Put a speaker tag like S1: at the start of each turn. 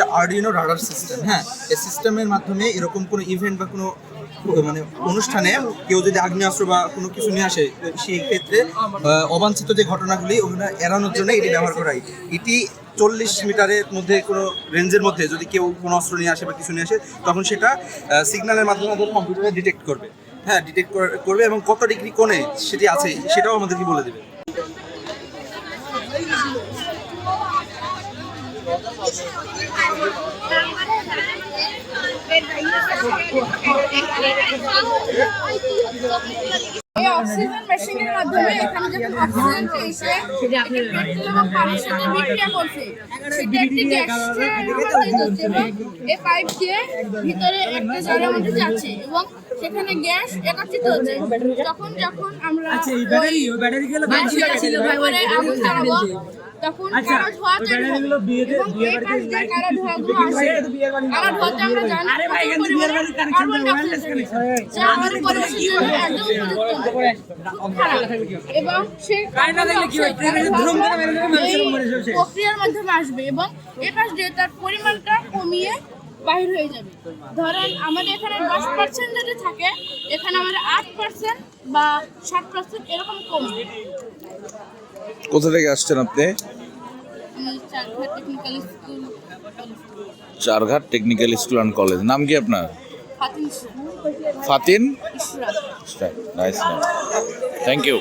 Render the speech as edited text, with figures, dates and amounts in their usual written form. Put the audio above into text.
S1: হচ্ছে Arduino radar system. হ্যাঁ, এই সিস্টেমের মাধ্যমে এরকম কোনো ইভেন্ট বা কোনো মানে অনুষ্ঠানে কেউ যদি আগ্নেয়াস্ত্র বা কোনো কিছু নিয়ে আসে, সেই ক্ষেত্রে অবাঞ্ছিত যে ঘটনাগুলি ওগুলো এড়ানোর জন্য এটি ব্যবহার করা হয়। এটি 40 মিটারের মধ্যে কোনো রেঞ্জের মধ্যে যদি কেউ কোনো অস্ত্র নিয়ে আসে বা কিছু নিয়ে আসে, তখন সেটা সিগন্যালের মাধ্যমে আমাদের কম্পিউটারে ডিটেক্ট করবে। হ্যাঁ, ডিটেক্ট করবে এবং কত ডিগ্রি কোণে সেটি আছে সেটাও আমাদেরকে বলে দেবে।
S2: এই অক্সিজেন মেশিনের মাধ্যমে এখানে যখন অক্সিজেনটা এসে পেট্রোল এবং পানির সাথে বিক্রিয়া করছে, সেটা একটি গ্যাসে রূপান্তরিত হচ্ছে এবং এই পাইপ দিয়ে ভিতরে একটা জায়গার মধ্যে যাচ্ছে এবং সেখানে গ্যাস একত্রিত হচ্ছে। যখন আমরা ব্যাটারি আগুন জ্বালাবো, তখন কালো ধোঁয়া তৈরি হবে এবং এই পাশ দিয়ে কালো ধোঁয়াগুলো আসে। কালো ধোঁয়াতে আমরা জানি প্রচুর পরিমাণে কার্বন ডাই অক্সাইড থাকে, যা আমাদের পরিবেশের জন্য একদম উপযুক্ত নয়, খুব খারাপ। এবং সেই কার্বন ডাই অক্সাইড প্রক্রিয়ার মাধ্যমে আসবে এবং এই পাশ দিয়ে তার পরিমাণটা কমিয়ে বাহির হয়ে যাবে। ধরেন আমাদের এখানে 10% যদি থাকে, এখানে আমাদের 8% বা 7% এরকম কমবে।
S3: কোথা থেকে আসছেন আপনি? Charghat technical school and college. নাম কি আপনার? ফাতিন ইশরাক। নাইস নাম, থ্যাংক ইউ।